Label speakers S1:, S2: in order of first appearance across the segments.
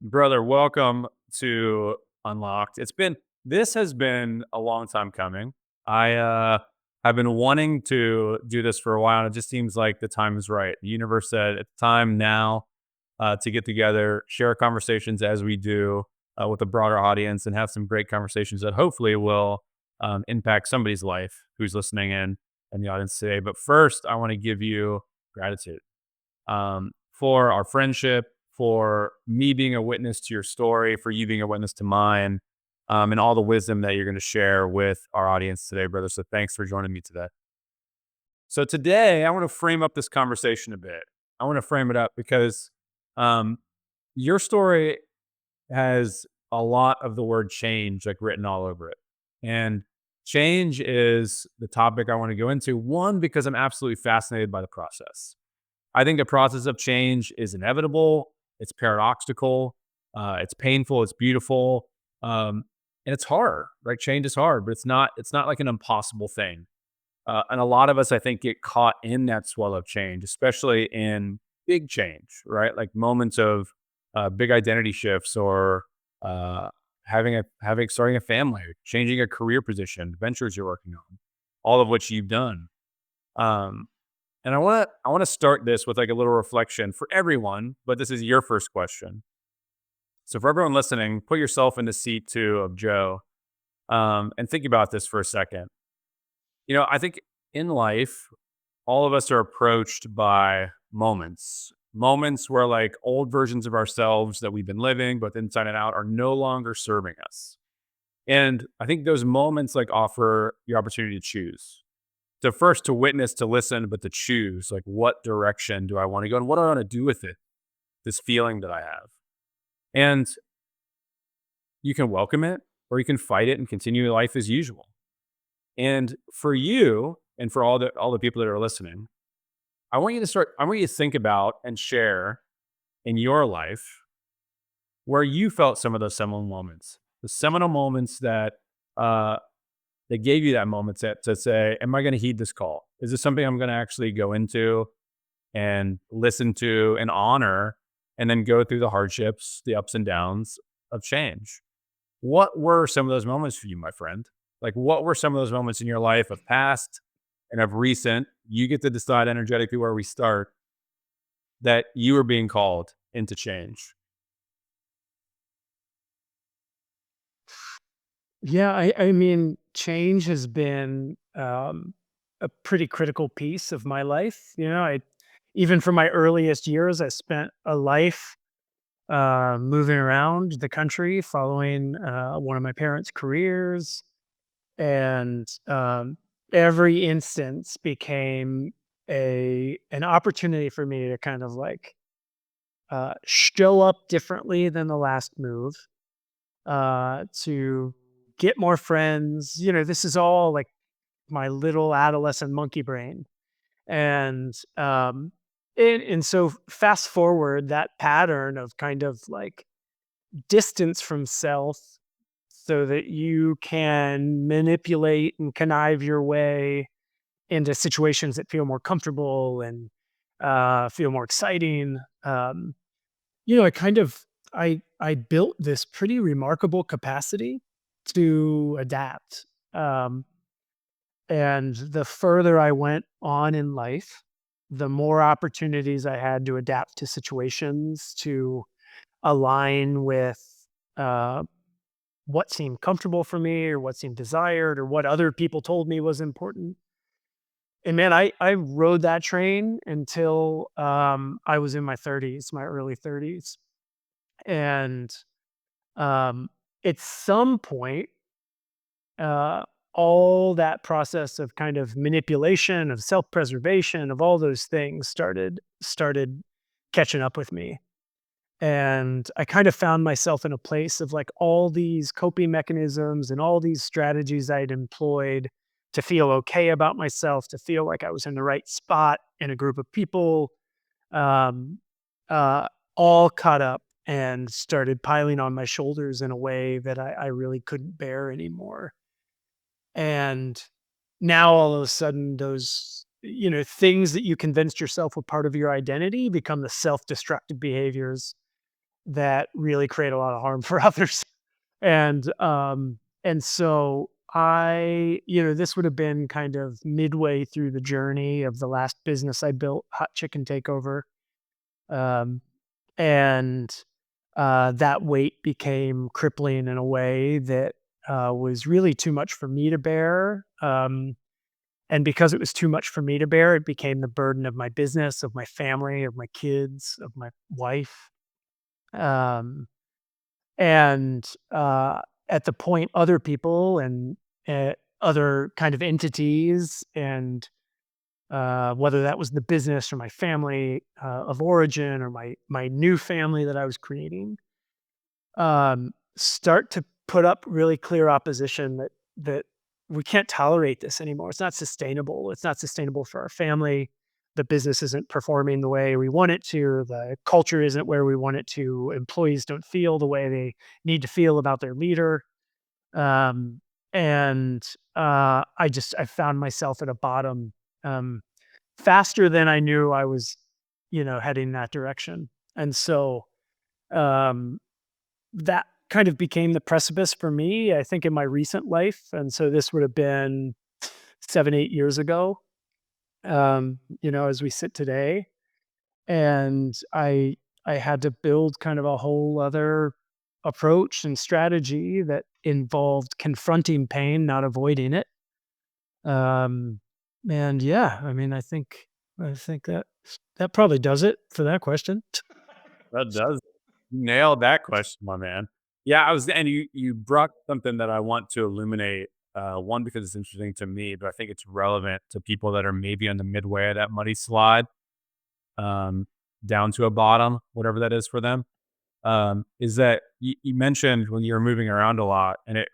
S1: Brother, welcome to Unlocked. This has been a long time coming. I have been wanting to do this for a while, and it just seems like the time is right. The universe said it's time now to get together, share conversations as we do with a broader audience, and have some great conversations that hopefully will impact somebody's life who's listening in the audience today. But first, I want to give you gratitude for our friendship, for me being a witness to your story, for you being a witness to mine, and all the wisdom that you're going to share with our audience today, brother. So thanks for joining me today. So today, I want to frame up this conversation a bit. I want to frame it up because um, your story has a lot of the word change like written all over it. And change is the topic I want to go into. One, because I'm absolutely fascinated by the process. I think the process of change is inevitable. It's paradoxical. It's painful. It's beautiful, and it's hard. Right? Change is hard, but it's not. It's not like an impossible thing. And a lot of us, I think, get caught in that swell of change, especially in big change. Right? Like moments of big identity shifts, or uh, having starting a family, changing a career position, ventures you're working on, all of which you've done. Um, and I want to start this with like a little reflection for everyone, but this is your first question. So for everyone listening, put yourself in the seat too of Joe, and think about this for a second. I think in life, all of us are approached by moments where like old versions of ourselves that we've been living, both inside and out, are no longer serving us. And I think those moments like offer the opportunity to choose. So first to witness, to listen, but to choose like what direction do I want to go and what do I want to do with it, this feeling that I have. And you can welcome it or you can fight it and continue life as usual. And for you and for all the people that are listening, I want you to think about and share in your life where you felt some of those seminal moments. The seminal moments uh that gave you that moment to say, am I going to heed this call? Is this something I'm going to actually go into and listen to and honor and then go through the hardships, the ups and downs of change? What were some of those moments for you, my friend? Like, what were some of those moments in your life of past and of recent? You get to decide energetically where we start that you were being called into change.
S2: Yeah, I mean, change has been a pretty critical piece of my life. I even from my earliest years, I spent a life moving around the country, following one of my parents' careers, and every instance became a an opportunity for me to kind of like show up differently than the last move, to get more friends. This is all like my little adolescent monkey brain. And so fast forward that pattern of kind of like distance from self so that you can manipulate and connive your way into situations that feel more comfortable and feel more exciting. I kind of I built this pretty remarkable capacity to adapt. Um, and the further I went on in life, the more opportunities I had to adapt to situations, to align with uh, what seemed comfortable for me or what seemed desired or what other people told me was important. And man, I rode that train until I was in my 30s, my early 30s. And um, at some point, uh, all that process of kind of manipulation, of self-preservation, of all those things started catching up with me. And I kind of found myself in a place of like all these coping mechanisms and all these strategies I'd employed to feel okay about myself, to feel like I was in the right spot in a group of people, um, uh, all caught up and started piling on my shoulders in a way that I really couldn't bear anymore. And now all of a sudden those, things that you convinced yourself were part of your identity become the self-destructive behaviors that really create a lot of harm for others. And so this would have been kind of midway through the journey of the last business I built, Hot Chicken Takeover. Um, and that weight became crippling in a way that was really too much for me to bear. And because it was too much for me to bear, it became the burden of my business, of my family, of my kids, of my wife. Um, and at the point, other people and other kind of entities, and whether that was the business or my family of origin or my new family that I was creating, start to put up really clear opposition that we can't tolerate this anymore. It's not sustainable. It's not sustainable for our family. The business isn't performing the way we want it to. The culture isn't where we want it to. Employees don't feel the way they need to feel about their leader. Um, and I found myself at a bottom um, faster than I knew I was, heading that direction. And so um, that kind of became the precipice for me, I think, in my recent life. And so this would have been 7, 8 years ago, as we sit today. And I had to build kind of a whole other approach and strategy that involved confronting pain, not avoiding it. Um, and yeah, I mean, I think that probably does it for that question.
S1: That does nail that question, my man. Yeah, I was, and you brought something that I want to illuminate. One, because it's interesting to me, but I think it's relevant to people that are maybe on the midway of that muddy slide, um, down to a bottom, whatever that is for them. Is that you mentioned when you were moving around a lot, and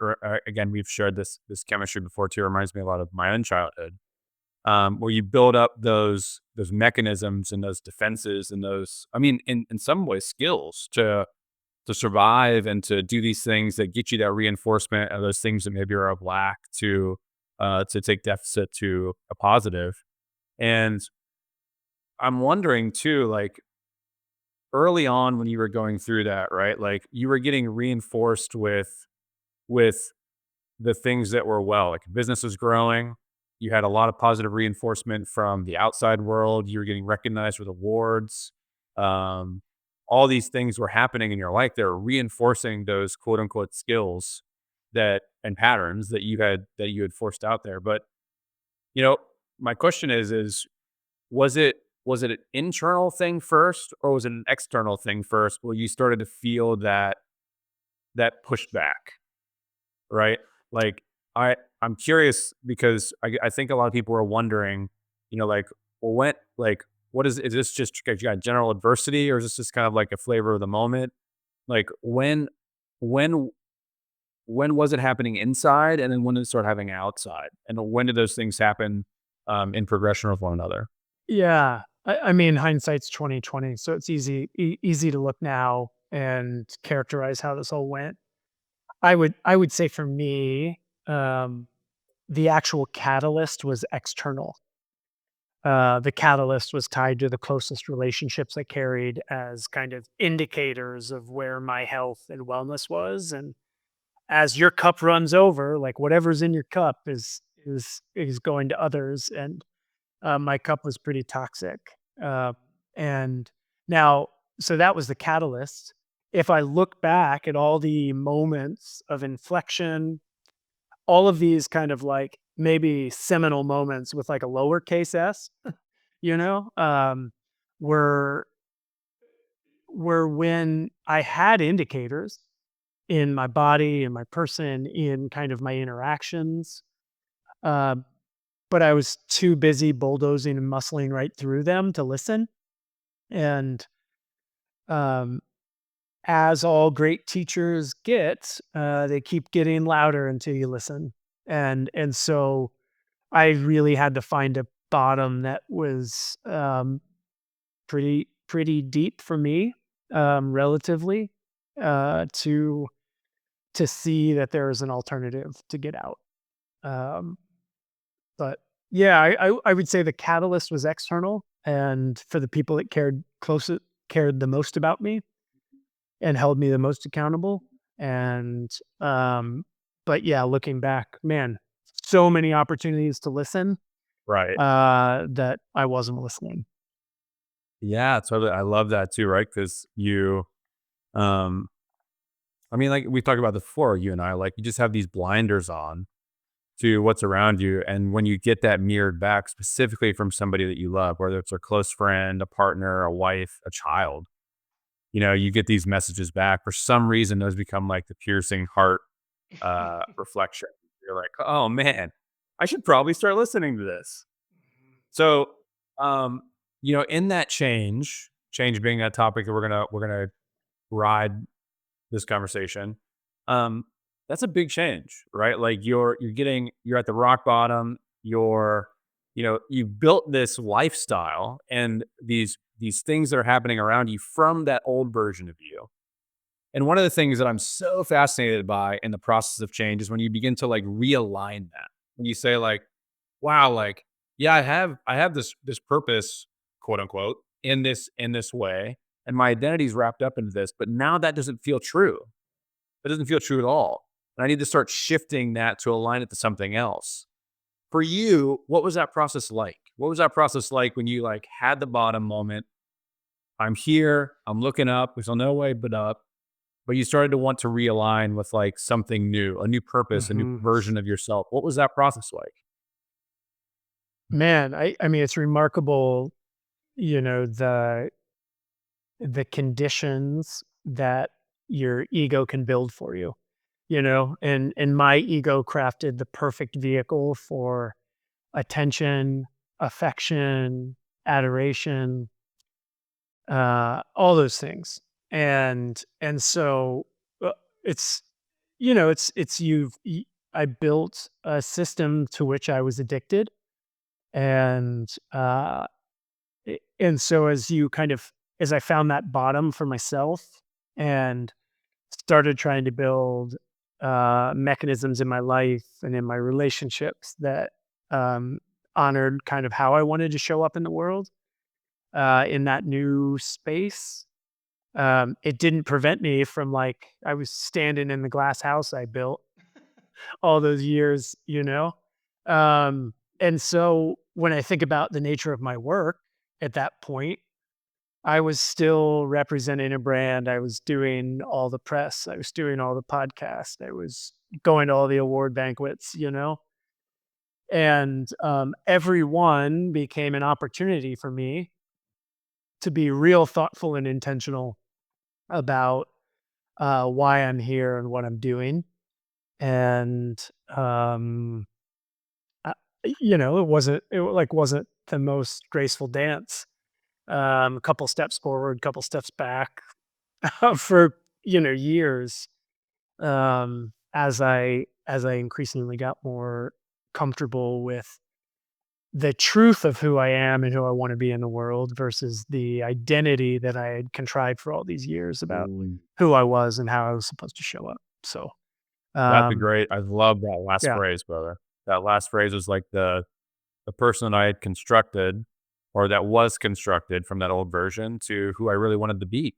S1: again, we've shared this chemistry before too. It reminds me a lot of my own childhood, where you build up those mechanisms and those defenses and those, I mean, in some ways, skills to survive and to do these things that get you that reinforcement of those things that maybe are a lack to take deficit to a positive. And I'm wondering too, like early on when you were going through that, right? Like you were getting reinforced with the things that were well, like business was growing. You had a lot of positive reinforcement from the outside world. You were getting recognized with awards. Um, all these things were happening in your life. They were reinforcing those quote unquote skills that and patterns that you had forced out there. But you know, my question is was it an internal thing first, or was it an external thing first where you started to feel that pushback? Right? Like, I'm curious because I think a lot of people are wondering, like, well, what is this just general adversity, or is this just kind of like a flavor of the moment? Like, when when was it happening inside, and then when did it start happening outside, and when did those things happen in progression with one another?
S2: Yeah. I mean, hindsight's 2020, so it's easy to look now and characterize how this all went. I would say for me, the actual catalyst was external. The catalyst was tied to the closest relationships I carried as kind of indicators of where my health and wellness was. And as your cup runs over, like whatever's in your cup is going to others. And my cup was pretty toxic. Uh, and now, so that was the catalyst. If I look back at all the moments of inflection, all of these kind of like maybe seminal moments with like a lowercase s, you know, were were when I had indicators in my body, in my person, in kind of my interactions. Um, but I was too busy bulldozing and muscling right through them to listen. And um, as all great teachers get, they keep getting louder until you listen. And so I really had to find a bottom that was pretty deep for me, relatively, to see that there is an alternative to get out. Um, but yeah, I would say the catalyst was external, and for the people that cared the most about me, and held me the most accountable. And, um, but yeah, looking back, man, so many opportunities to listen,
S1: Right.
S2: that I wasn't listening.
S1: Yeah, totally. I love that too, right? Because um, I mean, like we talked about this before, you and I, like you just have these blinders on to what's around you. And when you get that mirrored back specifically from somebody that you love, whether it's a close friend, a partner, a wife, a child, you get these messages back. For some reason, those become like the piercing heart reflection. You're like, oh man, I should probably start listening to this. So, um, in that change being that topic that we're gonna ride this conversation, um, that's a big change, right? Like you're at the rock bottom. You've built this lifestyle and these things that are happening around you from that old version of you. And one of the things that I'm so fascinated by in the process of change is when you begin to like realign that. When you say like, wow, like, yeah, I have this purpose, quote unquote, in this way, and my identity's wrapped up into this, but now that doesn't feel true. It doesn't feel true at all. And I need to start shifting that to align it to something else. For you, what was that process like? What was that process like when you like had the bottom moment? I'm here, I'm looking up, there's no way but up. But you started to want to realign with like something new, a new purpose, a new
S2: Mhm.
S1: version of yourself. What was that process like?
S2: Man, I mean, it's remarkable, the conditions that your ego can build for you, and my ego crafted the perfect vehicle for attention, affection, adoration, all those things. And so, it's it's I built a system to which I was addicted. And and so as I found that bottom for myself and started trying to build mechanisms in my life and in my relationships that um, honored kind of how I wanted to show up in the world, in that new space. It didn't prevent me from, like, I was standing in the glass house I built all those years, and so when I think about the nature of my work at that point, I was still representing a brand. I was doing all the press. I was doing all the podcasts. I was going to all the award banquets, and every one became an opportunity for me to be real thoughtful and intentional about why I'm here and what I'm doing. And I, it wasn't the most graceful dance. A couple steps forward, couple steps back for years. As I increasingly got more comfortable with the truth of who I am and who I want to be in the world versus the identity that I had contrived for all these years about
S1: Mm.
S2: who I was and how I was supposed to show up. So,
S1: That's a
S2: um,
S1: great. I love that last
S2: yeah.
S1: phrase, brother. That last phrase was like the person that I had constructed or that was constructed from that old version to who I really wanted to be.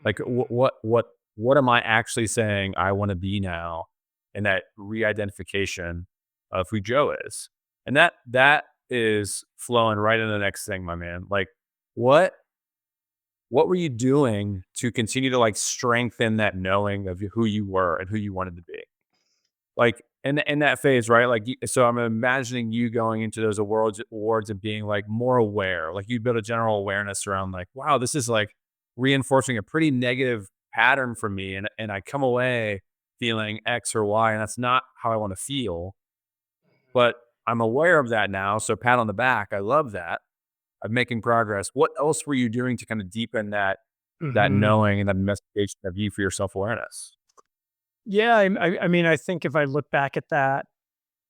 S1: Like what am I actually saying I want to be now? And that re-identification of who Joe is. And that is flowing right into the next thing, my man. Like what what were you doing to continue to like strengthen that knowing of who you were and who you wanted to be? Like in that phase, right? Like so I'm imagining you going into those awards and being like more aware. Like you build a general awareness around like, wow, this is like reinforcing a pretty negative pattern for me. And I come away feeling X or Y, and that's not how I want to feel. But I'm aware of that now. So pat on the back. I love that. I'm making progress. What else were you doing to kind of deepen that
S2: Hmm.
S1: knowing and that investigation of you for your self-awareness?
S2: Yeah. I mean, I think if I look back at that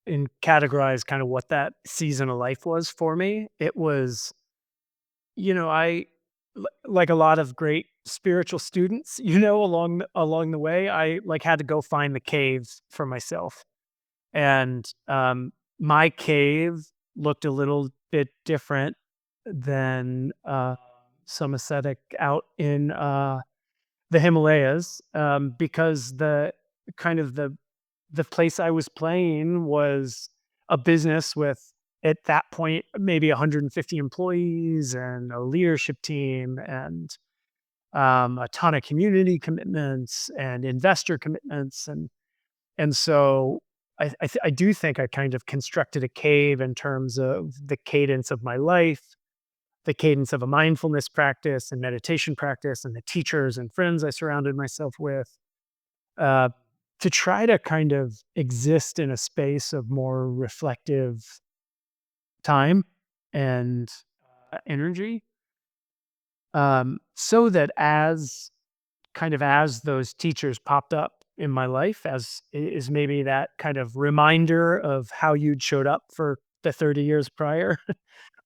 S2: and categorize kind of what that season of life was for me, it was, like a lot of great spiritual students, along the way, I like had to go find the caves for myself. And my cave looked a little bit different than some ascetic out in the Himalayas, because kind of the place I was playing was a business with, at that point, maybe 150 employees and a leadership team and a ton of community commitments and investor commitments, and so I do think I kind of constructed a cave in terms of the cadence of my life, the cadence of a mindfulness practice and meditation practice, and the teachers and friends I surrounded myself with, uh, to try to kind of exist in a space of more reflective time and energy, so that as those teachers popped up in my life, as is maybe that kind of reminder of how you'd showed up for the 30 years prior,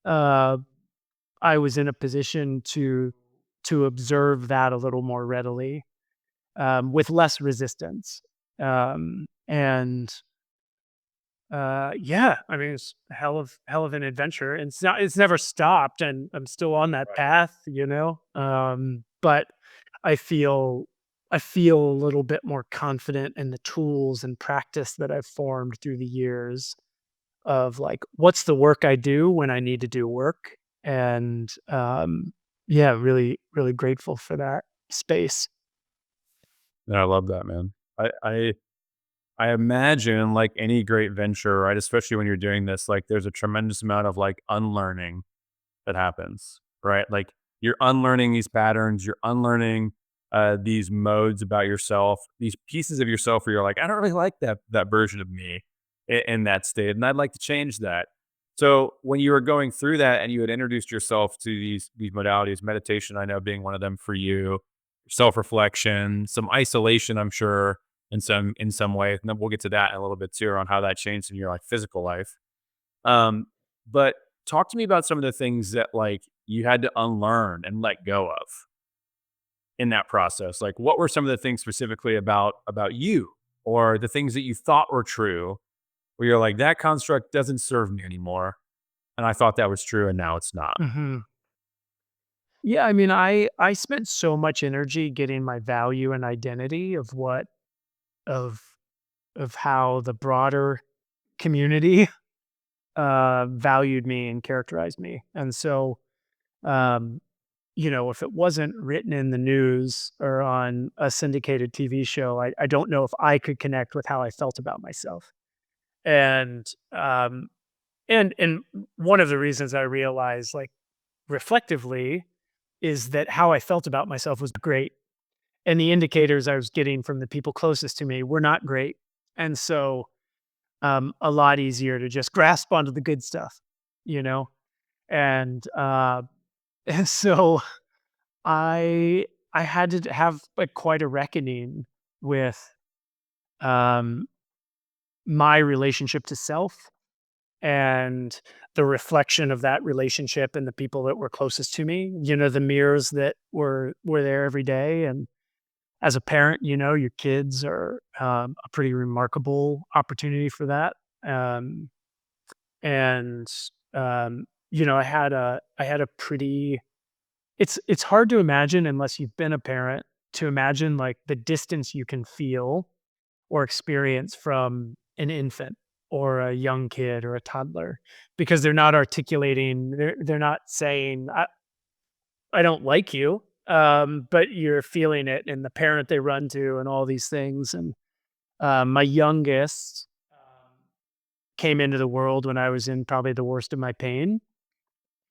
S2: uh, I was in a position to observe that a little more readily, with less resistance. And Yeah, I mean, it's a hell of an adventure, and it's never stopped, and I'm still on that
S1: Right.
S2: path, but I feel I feel a little bit more confident in the tools and practice that I've formed through the years of, like, what's the work I do when I need to do work, and yeah, really, really grateful for that space.
S1: And I love that, man. I imagine, like any great venture, right, especially when you're doing this, like, there's a tremendous amount of, like, unlearning that happens, right? Like, you're unlearning these patterns, you're unlearning, these modes about yourself, these pieces of yourself where you're like, "I don't really like that version of me in that state, and I'd like to change that." So, when you were going through that and you had introduced yourself to these modalities, meditation, I know being one of them for you, self-reflection, some isolation, I'm sure, in some way, and then we'll get to that in a little bit too, on how that changed in your, like, physical life. But talk to me about some of the things that, like, you had to unlearn and let go of in that process. Like, what were some of the things specifically about you, or the things that you thought were true, where you're like, that construct doesn't serve me anymore, and I thought that was true, and now it's not.
S2: Mhm. Yeah, I mean, I spent so much energy getting my value and identity of of how the broader community valued me and characterized me. And so, um, if it wasn't written in the news or on a syndicated TV show, I don't know if I could connect with how I felt about myself. And and one of the reasons I realized, like, reflectively, is that how I felt about myself was great, and the indicators I was getting from the people closest to me were not great. And so, a lot easier to just grasp onto the good stuff, you know? And, and so I I had to have, like, quite a reckoning with, um, my relationship to self and the reflection of that relationship and the people that were closest to me, the mirrors that were there every day. And as a parent, your kids are, a pretty remarkable opportunity for that. Um, and I had a pretty. It's hard to imagine unless you've been a parent, to imagine, like, the distance you can feel or experience from an infant or a young kid or a toddler, because they're not articulating. They're not saying, I don't like you, but you're feeling it, and the parent they run to, and all these things. And my youngest came into the world when I was in probably the worst of my pain,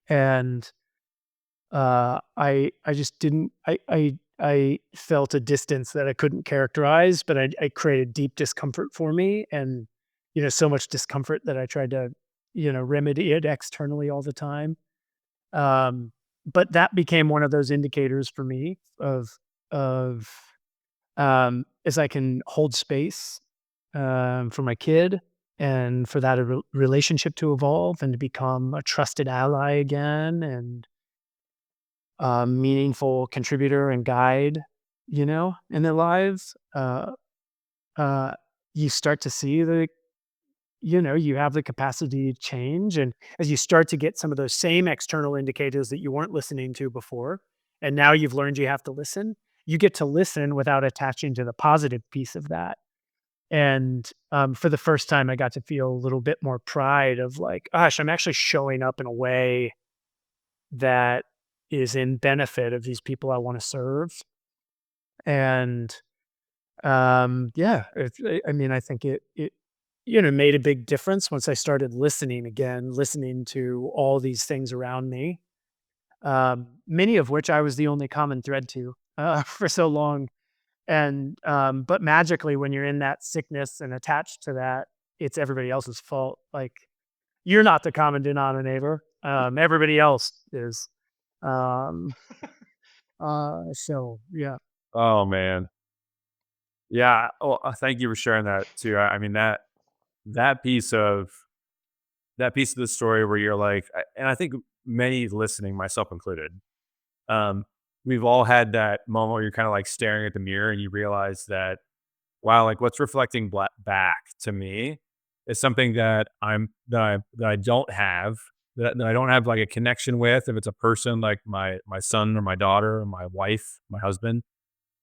S2: and I just didn't. I felt a distance that I couldn't characterize, but I created deep discomfort for me, and so much discomfort that I tried to remedy it externally all the time. Um, but that became one of those indicators for me of as I can hold space, for my kid, and for that relationship to evolve and to become a trusted ally again, and a meaningful contributor and guide, in their lives. Uh, you start to see the you have the capacity to change. And as you start to get some of those same external indicators that you weren't listening to before, and now you've learned you have to listen, you get to listen without attaching to the positive piece of that. And for the first time, I got to feel a little bit more pride of like, gosh, I'm actually showing up in a way that is in benefit of these people I want to serve. And yeah, I mean, I think it made a big difference once I started listening again, listening to all these things around me, many of which I was the only common thread to for so long. And but magically, when you're in that sickness and attached to that, it's everybody else's fault. Like you're not the common denominator. Everybody else is. Um, so yeah.
S1: Oh man. Yeah. Oh, thank you for sharing that too. I mean that piece of that piece of the story where you're like, and I think many listening, myself included, um, we've all had that moment where you're kind of like staring at the mirror and you realize that, wow, like what's reflecting back to me is something that I don't have, that I don't have like a connection with. If it's a person like my son or my daughter or my wife, my husband,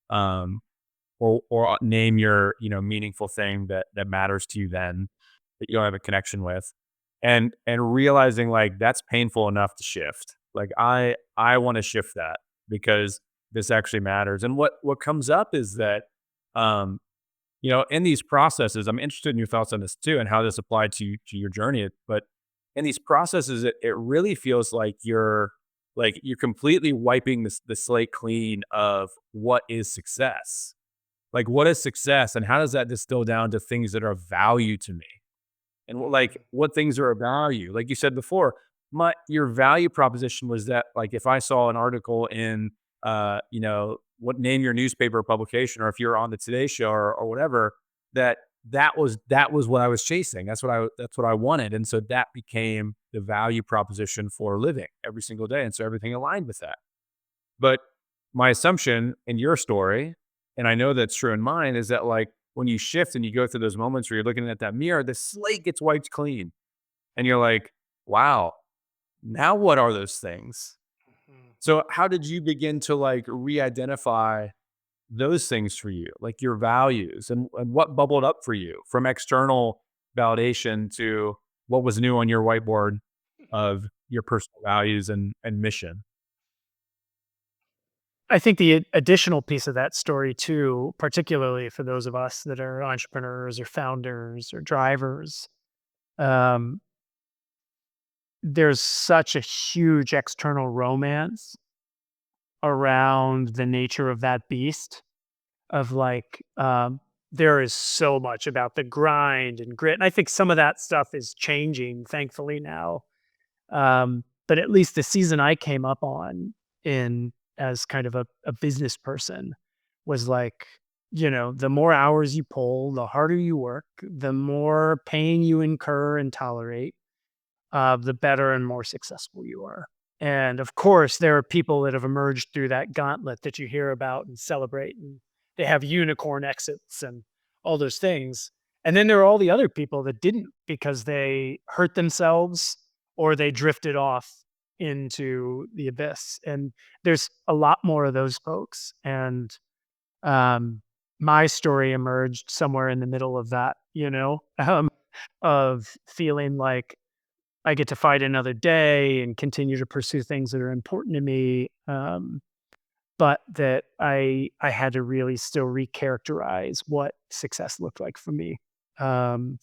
S1: um, or name your, meaningful thing that matters to you then that you don't have a connection with. And realizing like that's painful enough to shift. Like I want to shift that because this actually matters. And what comes up is that um in these processes, I'm interested in your thoughts on this too and how this applied to your journey. But in these processes, it really feels like you're completely wiping the slate clean of what is success. Like, what is success, and how does that distill down to things that are of value to me? And what things are of value? Like you said before, your value proposition was that, like, if I saw an article in, what name your newspaper publication, or if you're on the Today Show or whatever, that was what I was chasing. That's what I wanted, and so that became the value proposition for living every single day, and so everything aligned with that. But my assumption in your story, and I know that's true in mine, is that like when you shift and you go through those moments where you're looking at that mirror, the slate gets wiped clean. And you're like, wow, now what are those things?
S2: Mhm.
S1: So how did you begin to like re-identify those things for you, like your values and what bubbled up for you from external validation to what was new on your whiteboard of your personal values and mission?
S2: I think the additional piece of that story too, particularly for those of us that are entrepreneurs or founders or drivers, um, there's such a huge external romance around the nature of that beast of like, there is so much about the grind and grit. And I think some of that stuff is changing, thankfully, now. But at least the season I came up on in as kind of a business person was like, the more hours you pull, the harder you work, the more pain you incur and tolerate, the better and more successful you are. And of course, there are people that have emerged through that gauntlet that you hear about and celebrate, and they have unicorn exits and all those things. And then there are all the other people that didn't because they hurt themselves or they drifted off into the abyss. And there's a lot more of those folks. And um, my story emerged somewhere in the middle of that, of feeling like I get to fight another day and continue to pursue things that are important to me. But that I had to really still recharacterize what success looked like for me. Um,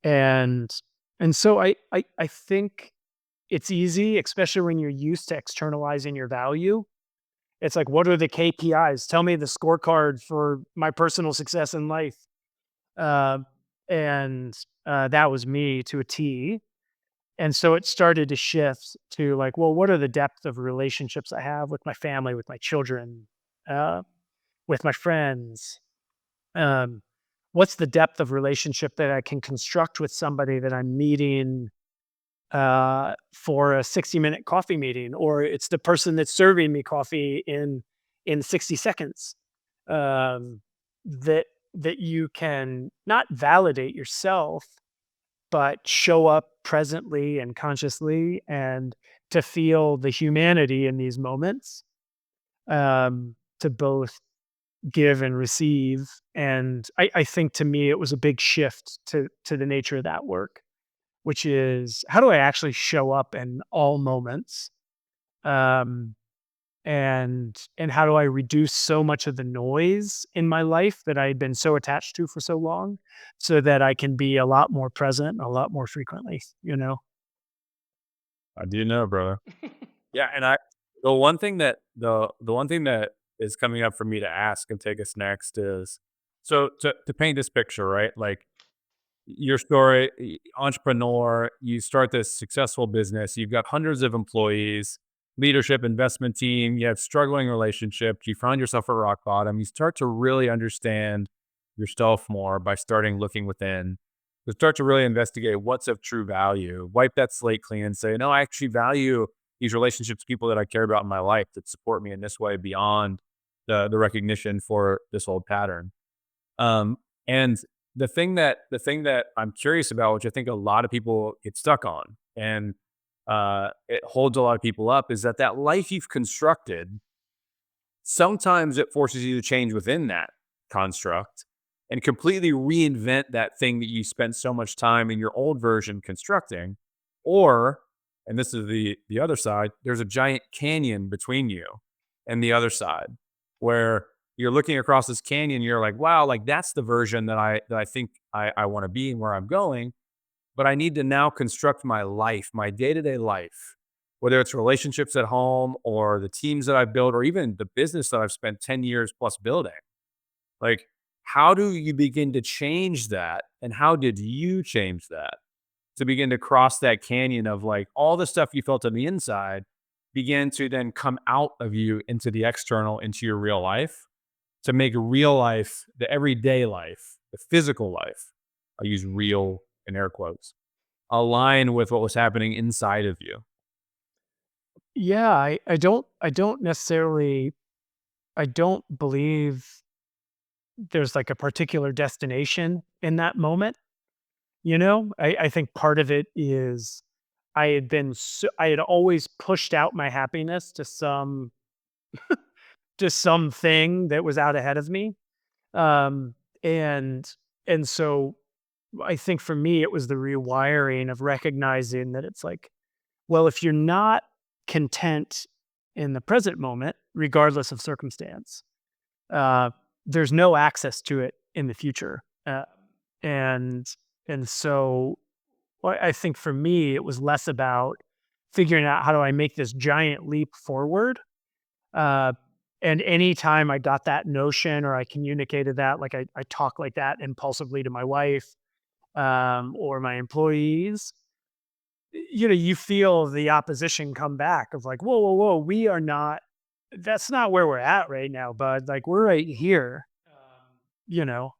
S2: and and so I think it's easy, especially when you're used to externalizing your value. It's like, what are the KPIs? Tell me the scorecard for my personal success in life. Uh, and that was me to a T. And so it started to shift to like, well, what are the depth of relationships I have with my family, with my children, uh, with my friends? Um, what's the depth of relationship that I can construct with somebody that I'm meeting for a 60-minute coffee meeting, or it's the person that's serving me coffee in 60 seconds. Um, that that you can not validate yourself but show up presently and consciously and to feel the humanity in these moments. to both give and receive. And I think to me, it was a big shift to the nature of that work, which is how do I actually show up in all moments? Um, and how do I reduce so much of the noise in my life that I had been so attached to for so long so that I can be a lot more present a lot more frequently, you know?
S1: I do know, brother. Yeah, and I the one thing that is coming up for me to ask and take us next is so to paint this picture, right? Like your story, entrepreneur, you start this successful business, you've got hundreds of employees, leadership, investment team, you have struggling relationships, you find yourself at rock bottom, you start to really understand yourself more by starting looking within. You start to really investigate what's of true value, wipe that slate clean and say, no, I actually value these relationships, people that I care about in my life that support me in this way beyond the recognition for this old pattern. Um, and the thing that I'm curious about, which I think a lot of people get stuck on, and it holds a lot of people up, is that that life you've constructed, sometimes it forces you to change within that construct and completely reinvent that thing that you spent so much time in your old version constructing. Or, and this is the other side, there's a giant canyon between you and the other side where you're looking across this canyon, you're like, wow, like that's the version that I think I want to be and where I'm going. But I need to now construct my life, my day-to-day life, whether it's relationships at home or the teams that I've built or even the business that I've spent 10 years plus building. Like, how do you begin to change that? And how did you change that to begin to cross that canyon of like all the stuff you felt on the inside begin to then come out of you into the external, into your real life to make real life, the everyday life, the physical life, I use real in air quotes, align with what was happening inside of you.
S2: Yeah, I don't necessarily I don't believe there's like a particular destination in that moment, you know? I think part of it is I had always pushed out my happiness to something that was out ahead of me. Um, and and so I think for me it was the rewiring of recognizing that it's like, well, if you're not content in the present moment, regardless of circumstance, uh, there's no access to it in the future. And and so I think for me it was less about figuring out how do I make this giant leap forward. Uh, and anytime I got that notion or I communicated that, like I talk like that impulsively to my wife or my employees, you know, you feel the opposition come back of like, whoa, whoa, whoa, we are not, that's not where we're at right now, bud. Like we're right here, you know?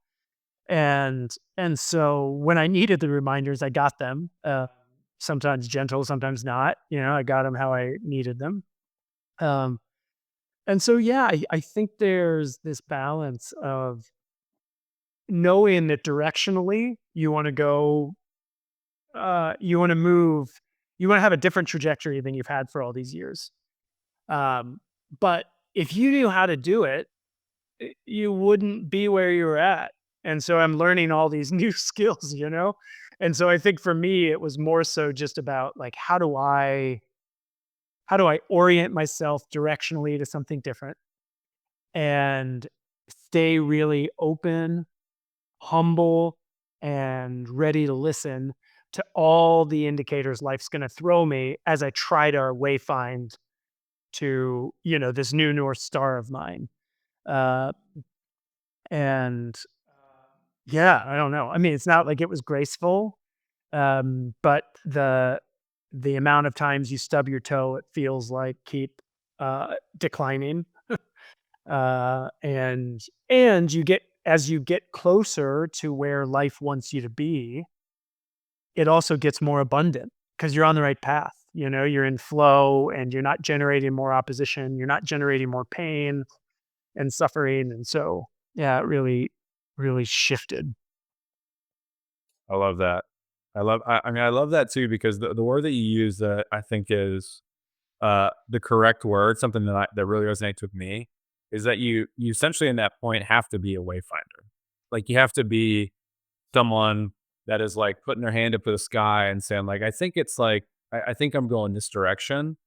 S2: And so when I needed the reminders, I got them, sometimes gentle, sometimes not, you know, I got them how I needed them. Um, And so, yeah, I think there's this balance of knowing that directionally you want to go, you want to move, you want to have a different trajectory than you've had for all these years. Um, but if you knew how to do it, you wouldn't be where you were at. And so I'm learning all these new skills, you know? And so I think for me, it was more so just about like, how do I orient myself directionally to something different? And stay really open, humble, and ready to listen to all the indicators life's going to throw me as I try to wayfind to, you know, this new North Star of mine. Uh, and yeah, I don't know. I mean, it's not like it was graceful, but the amount of times you stub your toe, it feels like keep declining. And you get as you get closer to where life wants you to be, it also gets more abundant because you're on the right path. You know, you're in flow and you're not generating more opposition, you're not generating more pain and suffering. And so, yeah, it really, really shifted.
S1: I love that. I mean, I love that too because the word that you use that I think is the correct word, something that really resonates with me is that you essentially in that point have to be a wayfinder. Like you have to be someone that is like putting their hand up to the sky and saying like, I think it's like, I think I'm going this direction,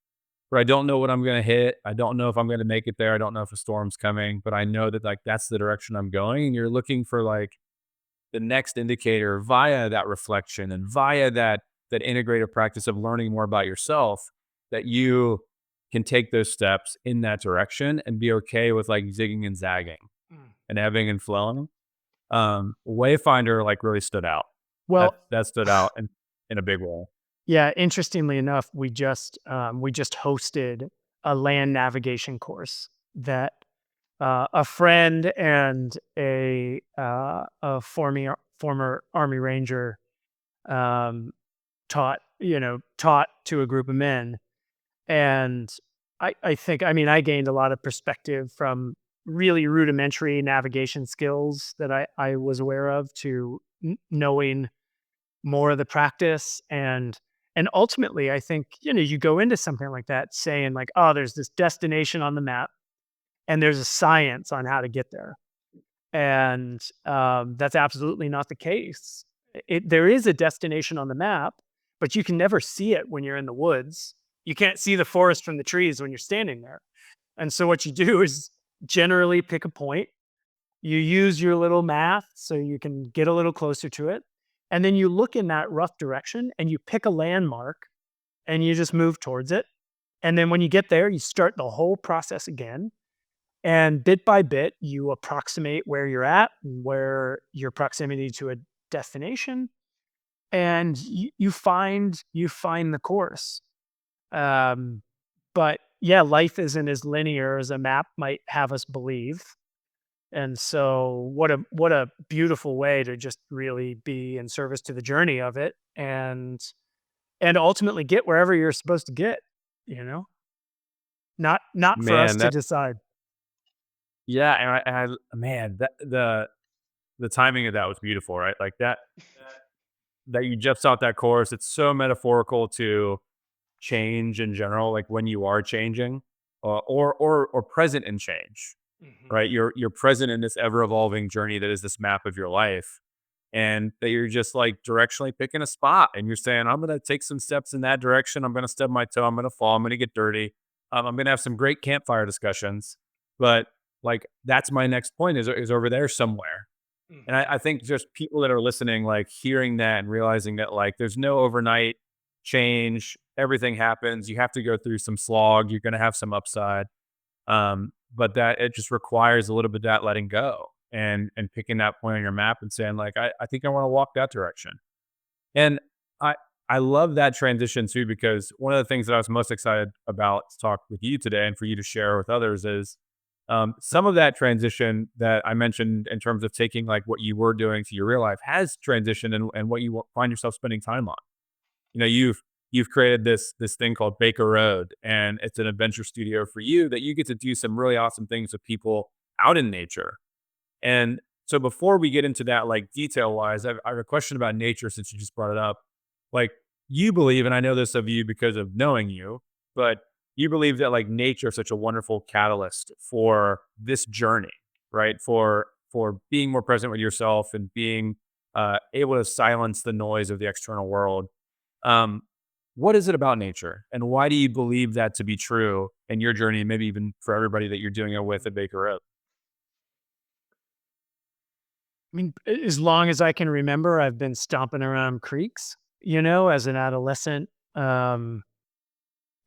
S1: but I don't know what I'm going to hit. I don't know if I'm going to make it there. I don't know if a storm's coming, but I know that like that's the direction I'm going. And you're looking for like the next indicator via that reflection and via that integrative practice of learning more about yourself, that you can take those steps in that direction and be okay with like zigging and zagging
S2: Mm.
S1: and ebbing and flowing. Wayfinder like really stood out.
S2: Well,
S1: That stood out in a big way.
S2: yeah, interestingly enough, we just hosted a land navigation course that a friend and a former Army Ranger um, taught to a group of men. And I think, I mean, I gained a lot of perspective from really rudimentary navigation skills that I was aware of to knowing more of the practice. And ultimately, I think, you go into something like that saying like, oh, there's this destination on the map and there's a science on how to get there. And that's absolutely not the case. There is a destination on the map, but you can never see it when you're in the woods. You can't see the forest from the trees when you're standing there. And so what you do is generally pick a point. You use your little math so you can get a little closer to it. And then you look in that rough direction and you pick a landmark and you just move towards it. And then when you get there, you start the whole process again. And bit by bit, you approximate where you're at, where your proximity to a destination, and you find the course. Um, but yeah, life isn't as linear as a map might have us believe. And so what a beautiful way to just really be in service to the journey of it and ultimately get wherever you're supposed to get, you know? Not for us
S1: Man,
S2: to
S1: that
S2: decide.
S1: yeah, man, that the timing of that was beautiful, right? Like that you just out that course. It's so metaphorical to change in general, like when you are changing, or present in change,
S2: Mhm.
S1: right? You're present in this ever evolving journey that is this map of your life, and that you're just like directionally picking a spot, and you're saying, I'm gonna take some steps in that direction. I'm gonna stub my toe. I'm gonna fall. I'm gonna get dirty. I'm gonna have some great campfire discussions, but like that's my next point is over there somewhere. And
S2: Mhm.
S1: I think just people that are listening, like hearing that and realizing that like there's no overnight change. Everything happens. You have to go through some slog. You're going to have some upside. But that it just requires a little bit of that letting go and picking that point on your map and saying like, I think I want to walk that direction. And I I love that transition too, because one of the things that I was most excited about to talk with you today and for you to share with others is some of that transition that I mentioned in terms of taking like what you were doing to your real life has transitioned and what you find yourself spending time on. You know, you've created this thing called Baker Road, and it's an adventure studio for you that you get to do some really awesome things with people out in nature. And so before we get into that, like detail wise, I have a question about nature since you just brought it up. Like you believe, and I know this of you because of knowing you, but you believe that like nature is such a wonderful catalyst for this journey, right? For being more present with yourself and being able to silence the noise of the external world. Um, what is it about nature, and why do you believe that to be true in your journey, and maybe even for everybody that you're doing it with at Baker Road?
S2: I mean, as long as I can remember, I've been stomping around creeks, as an adolescent, um,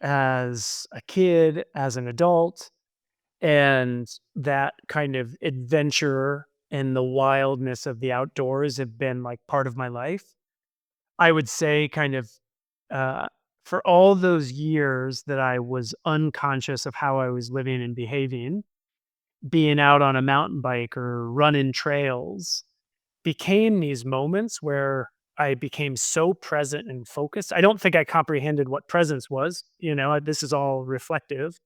S2: as a kid, as an adult, and that kind of adventure and the wildness of the outdoors have been like part of my life. I would say, kind of, uh, for all those years that I was unconscious of how I was living and behaving, being out on a mountain bike or running trails became these moments where I became so present and focused. I don't think I comprehended what presence was, this is all reflective.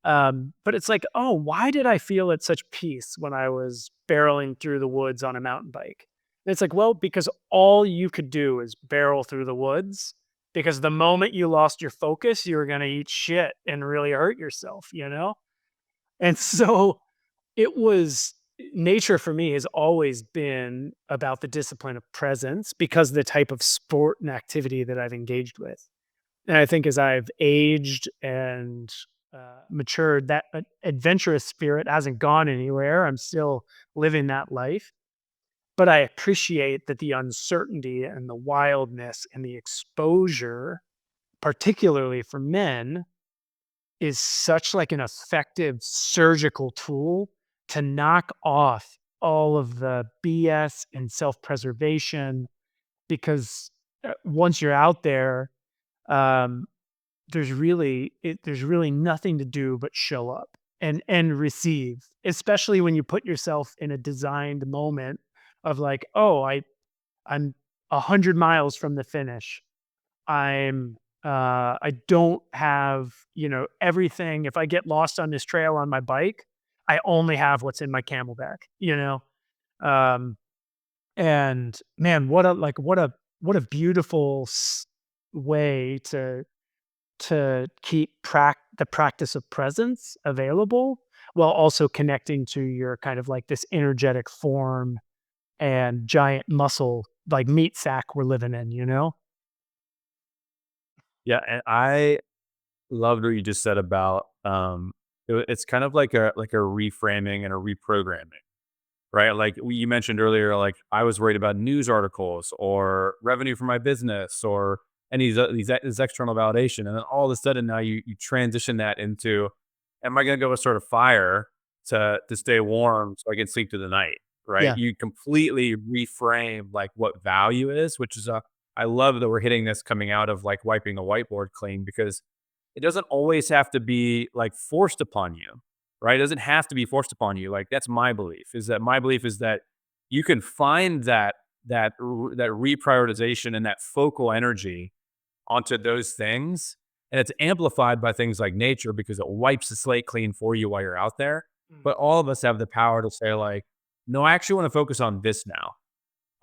S2: But it's like, oh, why did I feel at such peace when I was barreling through the woods on a mountain bike? And it's like, well, because all you could do is barrel through the woods. Because the moment you lost your focus, you were going to eat shit and really hurt yourself, And so it was nature for me has always been about the discipline of presence because of the type of sport and activity that I've engaged with. And I think as I've aged and matured, that adventurous spirit hasn't gone anywhere. I'm still living that life. But I appreciate that the uncertainty and the wildness and the exposure, particularly for men, is such like an effective surgical tool to knock off all of the BS and self-preservation because once you're out there, um, there's really nothing to do but show up and receive, especially when you put yourself in a designed moment of like, oh, I'm 100 miles from the finish. I'm I don't have, everything. If I get lost on this trail on my bike, I only have what's in my camelback. Um, and man, what a beautiful way to keep the practice of presence available while also connecting to your kind of like this energetic form and giant muscle like meat sack we're living in.
S1: Yeah, and I loved what you just said about it's kind of like a reframing and a reprogramming, right? Like you mentioned earlier, like I was worried about news articles or revenue for my business or any of this external validation, and then all of a sudden now you transition that into, am I going to go start a fire to stay warm so I can sleep through the night, right?
S2: Yeah.
S1: You completely reframe like what value is, which is a, I love that we're hitting this coming out of like wiping the whiteboard clean because it doesn't always have to be like forced upon you, right? It doesn't have to be forced upon you. Like that's my belief. Is that my belief is that you can find that reprioritization and that focal energy onto those things, and it's amplified by things like nature because it wipes the slate clean for you while you're out there.
S2: Mm.
S1: But all of us have the power to say like, no, I actually want to focus on this now.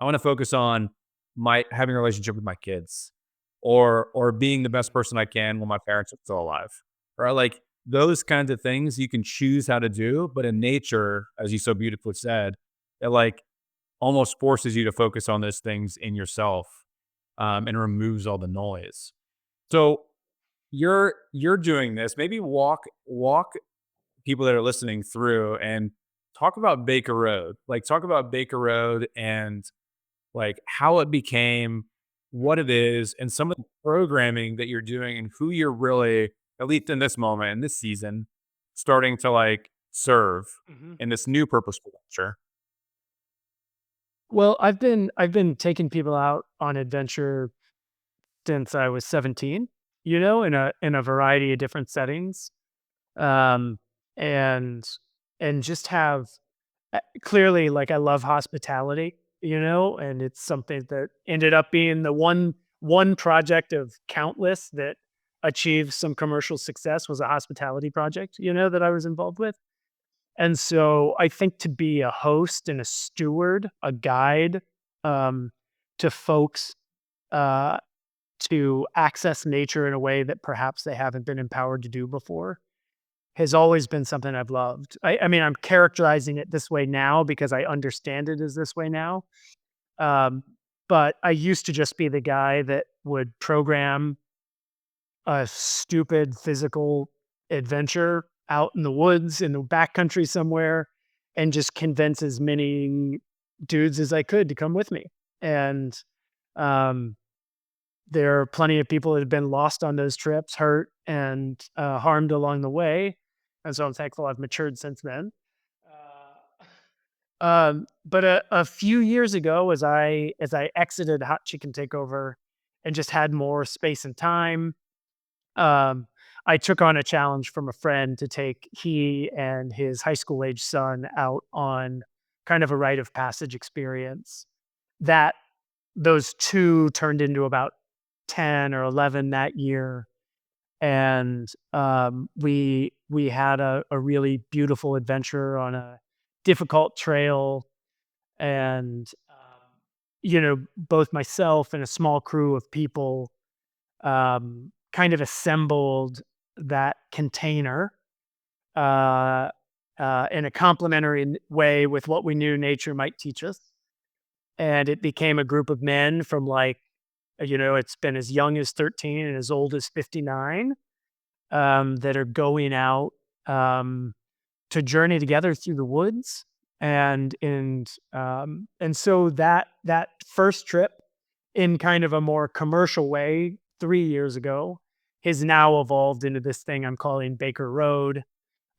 S1: I want to focus on my having a relationship with my kids or being the best person I can when my parents are still alive. Or like those kinds of things you can choose how to do, but in nature, as you so beautifully said, it like almost forces you to focus on those things in yourself, and removes all the noise. So you're doing this. Maybe walk people that are listening through and talk about Baker Road. Like talk about Baker Road and like how it became what it is and some of the programming that you're doing and who you're really, at least in this moment, in this season, starting to like serve
S2: Mhm.
S1: in this new purposeful venture.
S2: Well, I've been taking people out on adventure since I was 17, in a variety of different settings. Um, and and just have clearly like I love hospitality, and it's something that ended up being the one project of countless that achieved some commercial success was a hospitality project, that I was involved with. And so I think to be a host and a steward, a guide, um, to folks, uh, to access nature in a way that perhaps they haven't been empowered to do before has always been something I've loved. I mean, I'm characterizing it this way now because I understand it as this way now. Um, but I used to just be the guy that would program a stupid physical adventure out in the woods in the backcountry somewhere and just convince as many dudes as I could to come with me. And um, there are plenty of people that have been lost on those trips, hurt and harmed along the way. And so I'm thankful I've matured since then. But a few years ago, as I exited Hot Chicken Takeover and just had more space and time, um, I took on a challenge from a friend to take he and his high school age son out on kind of a rite of passage experience. That those two turned into about 10 or 11 that year. And we had a really beautiful adventure on a difficult trail. And, both myself and a small crew of people kind of assembled that container. in a complementary way with what we knew nature might teach us. And it became a group of men from like, it's been as young as 13 and as old as 59, that are going out, to journey together through the woods. And so that first trip, in kind of a more commercial way 3 years ago, has now evolved into this thing I'm calling Baker Road,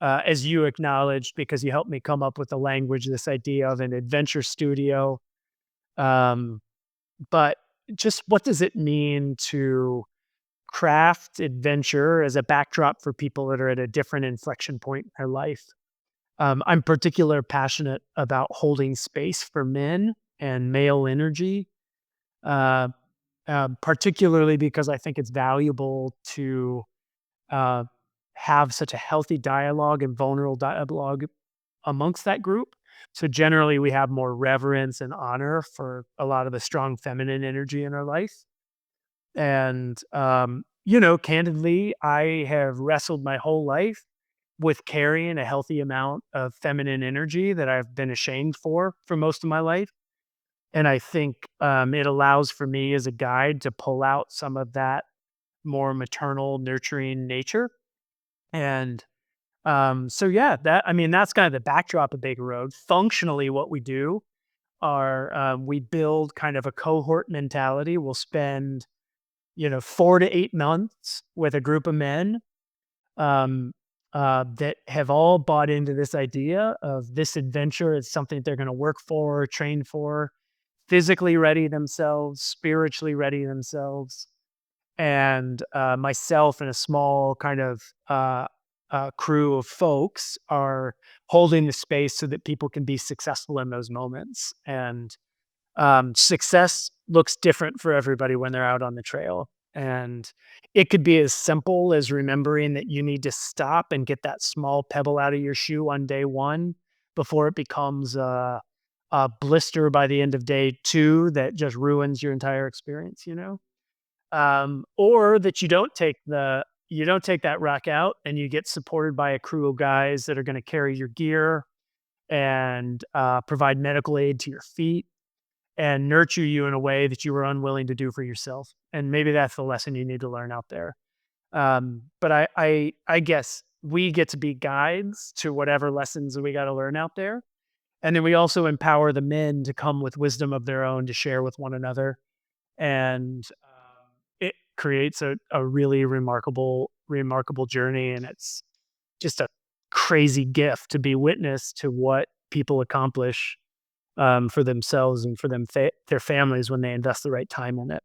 S2: as you acknowledged, because you helped me come up with the language, this idea of an adventure studio. Um, but just what does it mean to craft adventure as a backdrop for people that are at a different inflection point in their life? I'm particularly passionate about holding space for men and male energy, uh, particularly because I think it's valuable to uh, have such a healthy dialogue and vulnerable dialogue amongst that group. So generally, we have more reverence and honor for a lot of the strong feminine energy in our life. And candidly, I have wrestled my whole life with carrying a healthy amount of feminine energy that I've been ashamed for most of my life. And I think it allows for me as a guide to pull out some of that more maternal, nurturing nature. And so, yeah, that's kind of the backdrop of Baker Road. Functionally, what we do are we build kind of a cohort mentality. We'll spend 4 to 8 months with a group of men, um, that have all bought into this idea of this adventure is something they're going to work for, train for, physically ready themselves, spiritually ready themselves. And myself and a small kind of crew of folks are holding the space so that people can be successful in those moments. And success looks different for everybody when they're out on the trail. And it could be as simple as remembering that you need to stop and get that small pebble out of your shoe on day one before it becomes a blister by the end of day two that just ruins your entire experience. Or that you don't take that rock out and you get supported by a crew of guys that are going to carry your gear and provide medical aid to your feet and nurture you in a way that you were unwilling to do for yourself. And maybe that's the lesson you need to learn out there. But I guess we get to be guides to whatever lessons we got to learn out there. And then we also empower the men to come with wisdom of their own to share with one another. And it creates a really remarkable journey. And it's just a crazy gift to be witness to what people accomplish, for themselves and for their families when they invest the right time in it.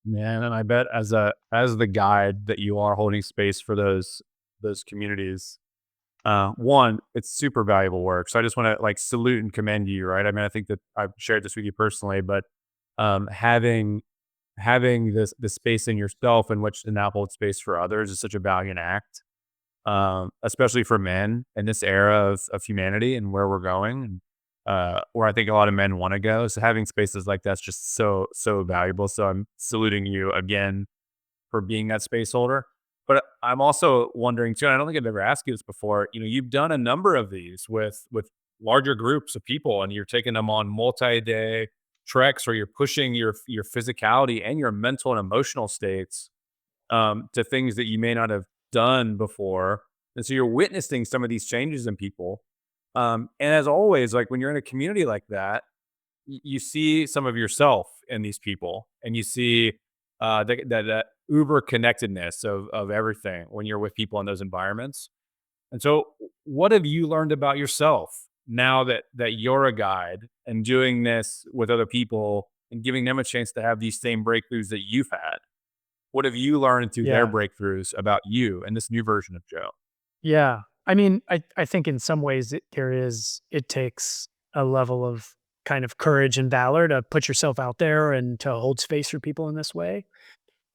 S1: Man, and I bet as the guide that you are holding space for those communities, one, it's super valuable work. So I just want to like salute and commend you, right? I mean, I think that I've shared this with you personally, but having the space in yourself in which to now hold space for others is such a valiant act, especially for men in this era of humanity and where we're going, and where I think a lot of men want to go. So having spaces like that's just so valuable. So I'm saluting you again for being that space holder. But I'm also wondering too, and I don't think I've ever asked you this before. You've done a number of these with larger groups of people, and you're taking them on multi-day treks, or you're pushing your physicality and your mental and emotional states, to things that you may not have done before. And so you're witnessing some of these changes in people. And as always, like when you're in a community like that, you see some of yourself in these people, and you see that uber connectedness of everything when you're with people in those environments. And so, what have you learned about yourself now that you're a guide and doing this with other people and giving them a chance to have these same breakthroughs that you've had? What have you learned through their
S2: Yeah.
S1: breakthroughs about you and this new version of Joe?
S2: Yeah. I mean, I think in some ways it takes a level of kind of courage and valor to put yourself out there and to hold space for people in this way.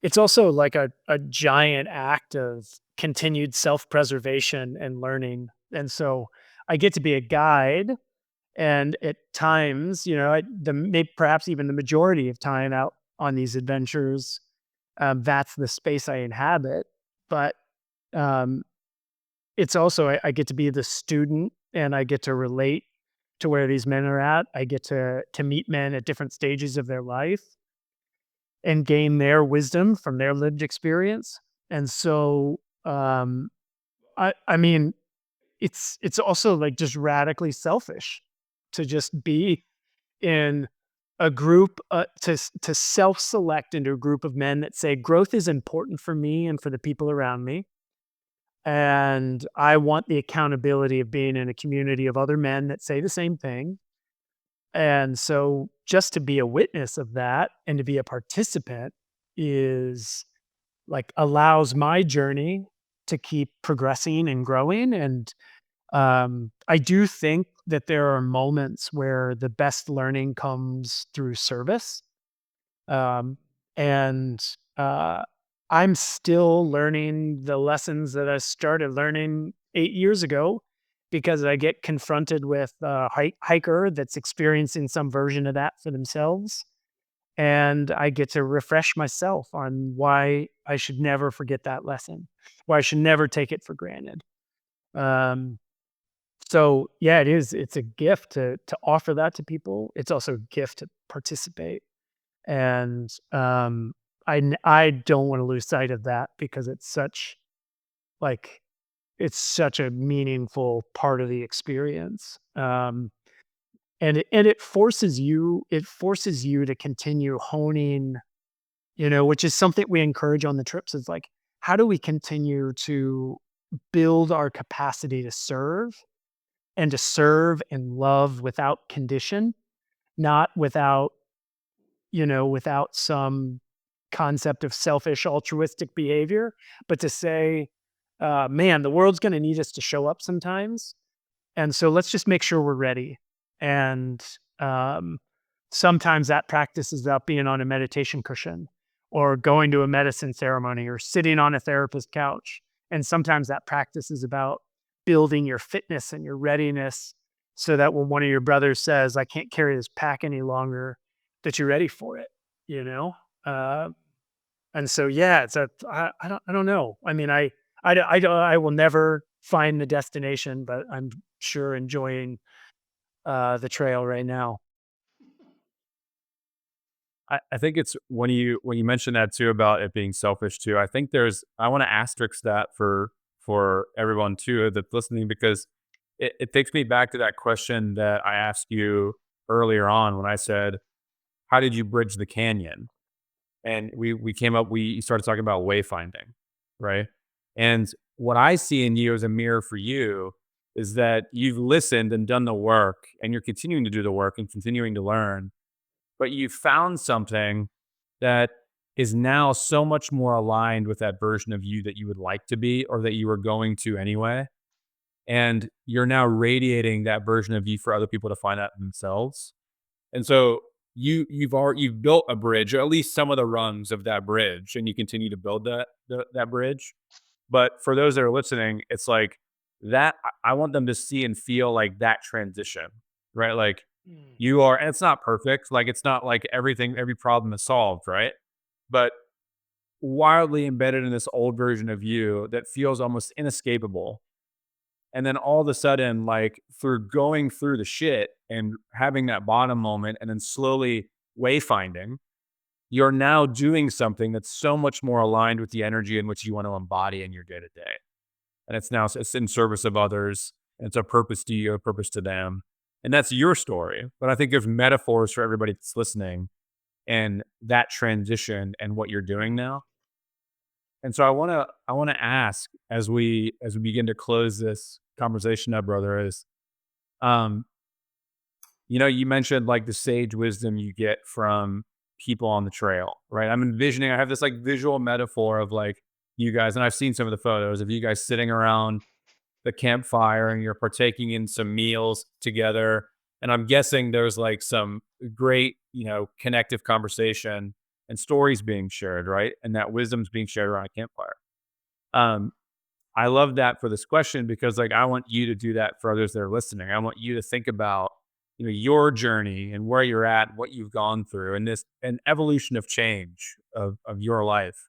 S2: It's also like a giant act of continued self-preservation and learning. And so I get to be a guide, and at times, perhaps even the majority of time out on these adventures, that's the space I inhabit. But um, it's also I get to be the student and I get to relate to where these men are at. I get to meet men at different stages of their life and gain their wisdom from their lived experience. And so, I mean, it's also like just radically selfish to just be in a group to self-select into a group of men that say growth is important for me and for the people around me, and I want the accountability of being in a community of other men that say the same thing. And so just to be a witness of that and to be a participant is like allows my journey to keep progressing and growing. And I do think that there are moments where the best learning comes through service. Um, and I'm still learning the lessons that I started learning 8 years ago because I get confronted with a hiker that's experiencing some version of that for themselves. And I get to refresh myself on why I should never forget that lesson, why I should never take it for granted. Um, so yeah, it is. It's a gift to offer that to people. It's also a gift to participate. And, I don't wanna lose sight of that because it's such like, it's such a meaningful part of the experience. And it forces you to continue honing, which is something we encourage on the trips is like, how do we continue to build our capacity to serve and love without condition, not without some concept of selfish altruistic behavior, but to say, man, the world's going to need us to show up sometimes. And so let's just make sure we're ready. And um, sometimes that practice is about being on a meditation cushion or going to a medicine ceremony or sitting on a therapist's couch. And sometimes that practice is about building your fitness and your readiness so that when one of your brothers says, I can't carry this pack any longer, that you're ready for it, you know? Uh, and so, yeah, I don't know. I mean, I will never find the destination, but I'm sure enjoying the trail right now.
S1: I think it's when you mentioned that too about it being selfish too. I think I want to asterisk that for everyone too that's listening because it takes me back to that question that I asked you earlier on when I said, "How did you bridge the canyon?" And we started talking about wayfinding, right? And what I see in you as a mirror for you is that you've listened and done the work, and you're continuing to do the work and continuing to learn, but you found something that is now so much more aligned with that version of you that you would like to be or that you were going to anyway. And you're now radiating that version of you for other people to find out themselves. And so you've built a bridge, or at least some of the rungs of that bridge, and you continue to build that bridge. But for those that are listening, it's like that I want them to see and feel like that transition, right? Like
S2: Mm.
S1: you are, and it's not perfect. Like it's not like every problem is solved, right? But wildly embedded in this old version of you that feels almost inescapable. And then all of a sudden, like through going through the shit and having that bottom moment and then slowly wayfinding, you're now doing something that's so much more aligned with the energy in which you want to embody in your day to day. And it's in service of others. And it's a purpose to you, a purpose to them. And that's your story. But I think there's metaphors for everybody that's listening and that transition and what you're doing now. And so I wanna ask as we begin to close this conversation up, brother, is um, you mentioned like the sage wisdom you get from people on the trail, right? I'm envisioning I have this like visual metaphor of like you guys, and I've seen some of the photos of you guys sitting around the campfire and you're partaking in some meals together. And I'm guessing there's like some great, connective conversation and stories being shared, right? And that wisdom's being shared around a campfire. Um, I love that for this question because like I want you to do that for others that are listening. I want you to think about, your journey and where you're at, what you've gone through, and this an evolution of change of your life.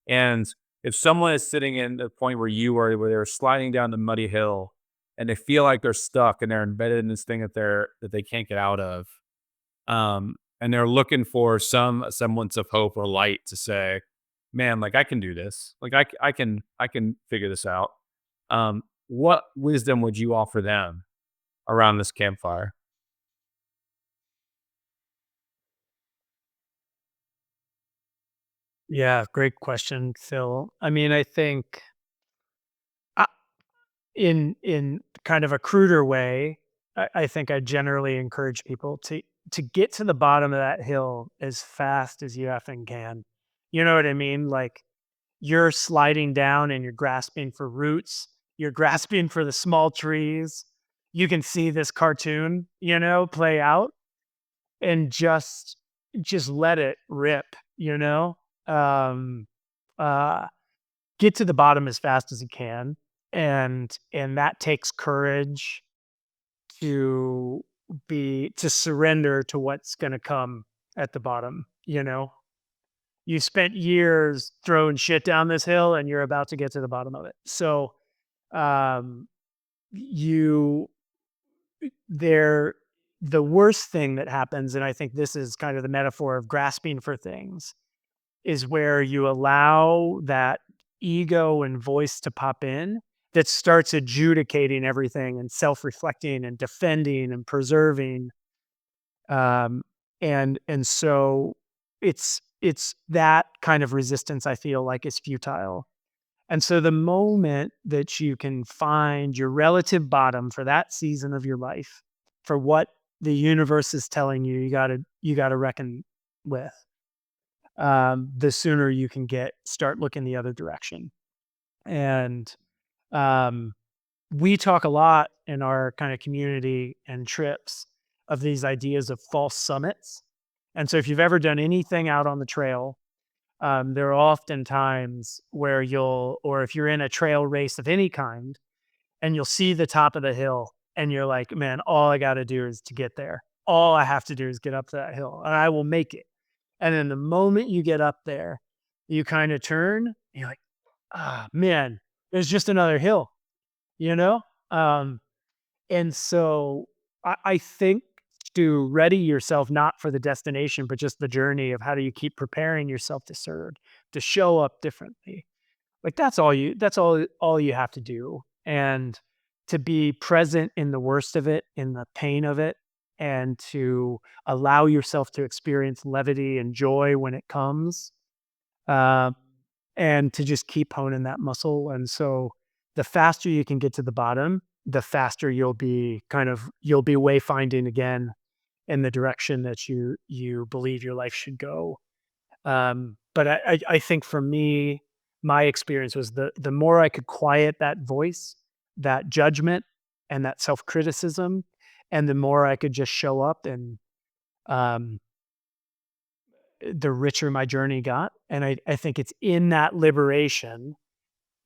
S1: And if someone is sitting in the point where you are, where they're sliding down the muddy hill and they feel like they're stuck and they're embedded in this thing that they can't get out of, and they're looking for some semblance of hope or light to say, "Man, like I can do this. Like I can figure this out." What wisdom would you offer them around this campfire?
S2: Yeah, great question, Phil. I mean, I think uh, in kind of a cruder way, I think I generally encourage people to get to the bottom of that hill as fast as you effing can. You know what I mean? Like you're sliding down and you're grasping for roots. You're grasping for the small trees. You can see this cartoon, play out and just let it rip, you know? Um, uh, get to the bottom as fast as you can, and that takes courage to to surrender to what's gonna come at the bottom, you know? You spent years throwing shit down this hill, and you're about to get to the bottom of it. So, um, you there the worst thing that happens, and I think this is kind of the metaphor of grasping for things, is where you allow that ego and voice to pop in that starts adjudicating everything and self-reflecting and defending and preserving. Um, and so it's that kind of resistance I feel like is futile. And so the moment that you can find your relative bottom for that season of your life, for what the universe is telling you, you gotta reckon with, the sooner you can start looking the other direction. And um, we talk a lot in our kind of community and trips of these ideas of false summits. And so if you've ever done anything out on the trail, there are often times where or if you're in a trail race of any kind, and you'll see the top of the hill, and you're like, man, all I got to do is to get there. All I have to do is get up to that hill, and I will make it. And then the moment you get up there, you kind of turn, and you're like, ah, man, there's just another hill, you know? Um, and so I think to ready yourself not for the destination, but just the journey of how do you keep preparing yourself to serve, to show up differently. Like that's all you have to do. And to be present in the worst of it, in the pain of it, and to allow yourself to experience levity and joy when it comes. Um, and to just keep honing that muscle. And so the faster you can get to the bottom, the faster you'll be wayfinding again in the direction that you believe your life should go. But I think for me, my experience was the more I could quiet that voice, that judgment, and that self criticism, and the more I could just show up, and um, the richer my journey got. And I think it's in that liberation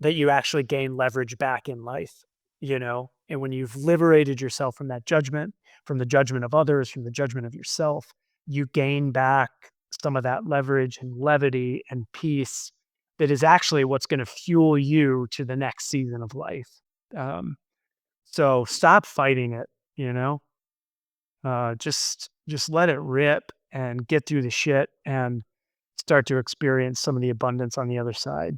S2: that you actually gain leverage back in life, you know? And when you've liberated yourself from that judgment, from the judgment of others, from the judgment of yourself, you gain back some of that leverage and levity and peace that is actually what's going to fuel you to the next season of life. Um, so stop fighting it, you know? Just let it rip and get through the shit and start to experience some of the abundance on the other side.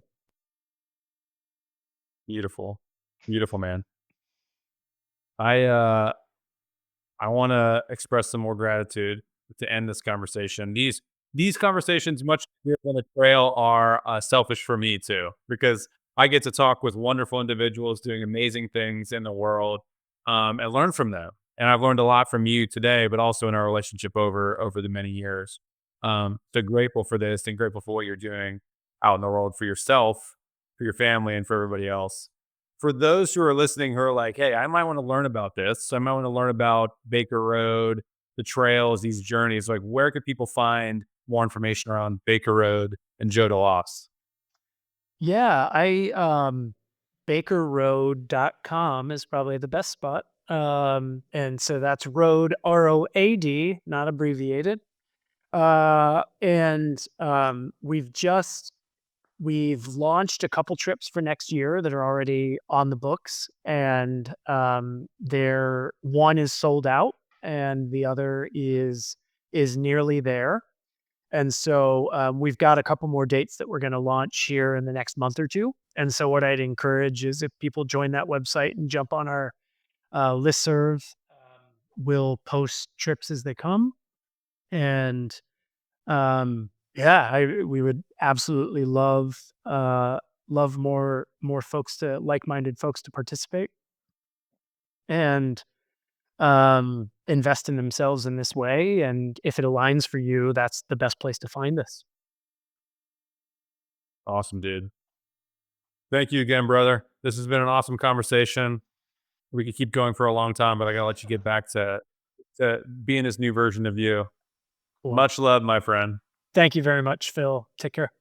S1: Beautiful, beautiful, man. I I want to express some more gratitude to end this conversation. These conversations, much easier than a trail, are selfish for me too, because I get to talk with wonderful individuals doing amazing things in the world, and learn from them. And I've learned a lot from you today, but also in our relationship over the many years. So grateful for this and grateful for what you're doing out in the world for yourself, for your family, and for everybody else. For those who are listening who are like, hey, I might want to learn about this. I might want to learn about Baker Road, the trails, these journeys. Like, where could people find more information around Baker Road and Joe DeLoss?
S2: Yeah, bakerroad.com is probably the best spot. And so that's road, ROAD, not abbreviated. And we've just we've launched a couple trips for next year that are already on the books, and there one is sold out, and the other is nearly there. And so we've got a couple more dates that we're going to launch here in the next month or two. And so what I'd encourage is if people join that website and jump on our listserv, we'll post trips as they come. And yeah, we would absolutely love more folks to like-minded folks to participate and invest in themselves in this way. And if it aligns for you, that's the best place to find us.
S1: Awesome, dude. Thank you again, brother. This has been an awesome conversation. We could keep going for a long time, but I gotta let you get back to being this new version of you.
S2: Well,
S1: Much love, my friend.
S2: thank you very much, Phil. Take care.